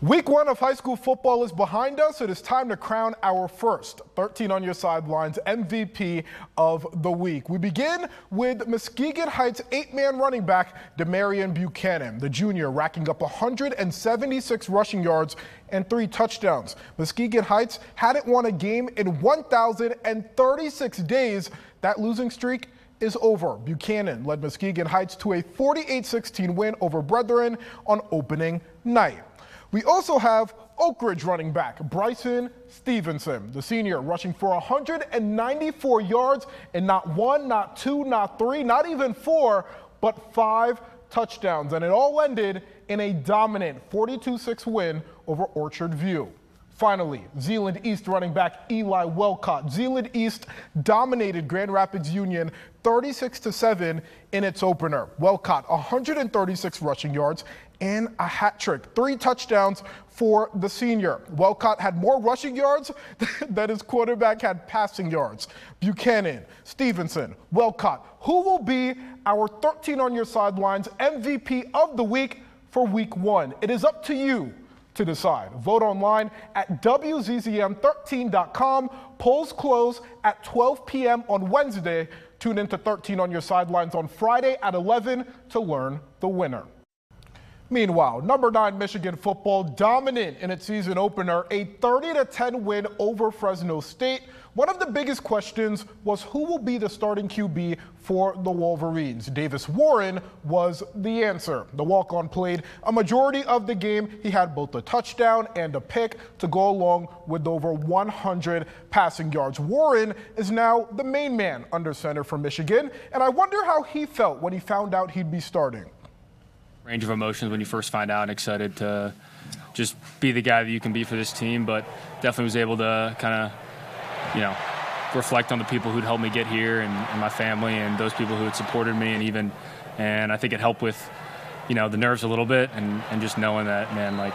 Week 1 of high school football is behind us. It is time to crown our first 13 On Your Sidelines MVP of the week. We begin with Muskegon Heights 8-man running back Demarion Buchanan, the junior, racking up 176 rushing yards and 3 touchdowns. Muskegon Heights hadn't won a game in 1,036 days. That losing streak is over. Buchanan led Muskegon Heights to a 48-16 win over Brethren on opening night. We also have Oak Ridge running back Bryson Stevenson, the senior, rushing for 194 yards and not 1, not 2, not 3, not even 4, but 5 touchdowns. And it all ended in a dominant 42-6 win over Orchard View. Finally, Zeeland East running back Eli Welcott. Zeeland East dominated Grand Rapids Union 36-7 in its opener. Welcott, 136 rushing yards and a hat trick, 3 touchdowns for the senior. Welcott had more rushing yards than his quarterback had passing yards. Buchanan, Stevenson, Welcott, who will be our 13 On Your Sidelines MVP of the week for week 1? It is up to you to decide. Vote online at WZZM13.com. Polls close at 12 p.m. on Wednesday. Tune in to 13 On Your Sidelines on Friday at 11 to learn the winner. Meanwhile, number 9 Michigan football dominant in its season opener, a 30-10 win over Fresno State. One of the biggest questions was who will be the starting QB for the Wolverines. Davis Warren was the answer. The walk-on played a majority of the game. He had both a touchdown and a pick to go along with over 100 passing yards. Warren is now the main man under center for Michigan, and I wonder how he felt when he found out he'd be starting. Range of emotions when you first find out, and excited to just be the guy that you can be for this team, but definitely was able to kind of, reflect on the people who'd helped me get here and my family and those people who had supported me, and I think it helped with, the nerves a little bit and just knowing that, man, like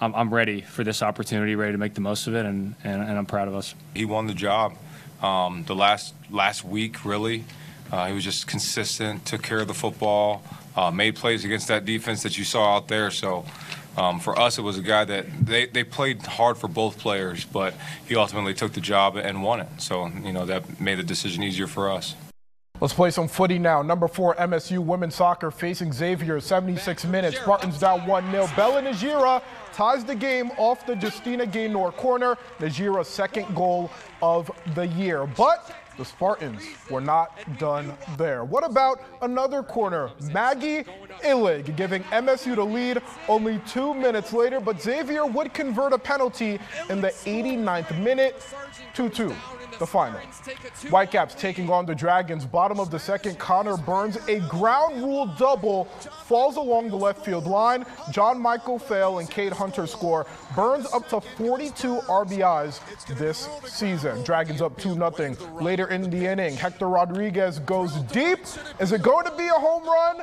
I'm ready for this opportunity, ready to make the most of it, and I'm proud of us. He won the job. The last week, really, he was just consistent, took care of the football. Made plays against that defense that you saw out there. So for us, it was a guy that they played hard for both players, but he ultimately took the job and won it. So, that made the decision easier for us. Let's play some footy now. Number 4 MSU women's soccer facing Xavier, 76 minutes. Spartans down 1-0. Bella Najira ties the game off the Justina Gaynor corner. Najira's second goal of the year. But the Spartans were not done there. What about another corner? Maggie Illig giving MSU the lead only 2 minutes later, but Xavier would convert a penalty in the 89th minute. 2-2, the final. Whitecaps taking on the Dragons. Bottom of the second, Connor Burns, a ground rule double, falls along the left field line. John Michael Fail and Cade Hunter score. Burns up to 42 RBIs this season. Dragons up 2-0. Later in the inning, Hector Rodriguez goes deep. Is it going to be a home run?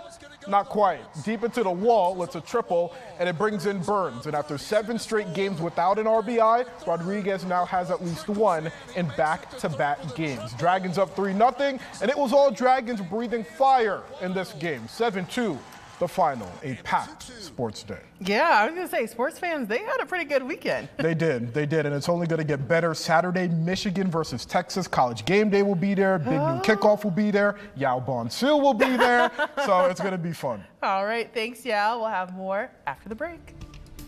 Not quite. Deep into the wall, it's a triple, and it brings in Burns. And after 7 straight games without an RBI, Rodriguez now has at least 1 in back-to-back games. Dragons up 3-0, and it was all Dragons breathing fire in this game. 7-2, the final. A packed sports day. Yeah, I was going to say, sports fans, they had a pretty good weekend. They did, and it's only going to get better. Saturday, Michigan versus Texas. College game day will be there. Big new kickoff will be there. Yaw Bonsu will be there. So it's going to be fun. All right, thanks, Yaw. We'll have more after the break.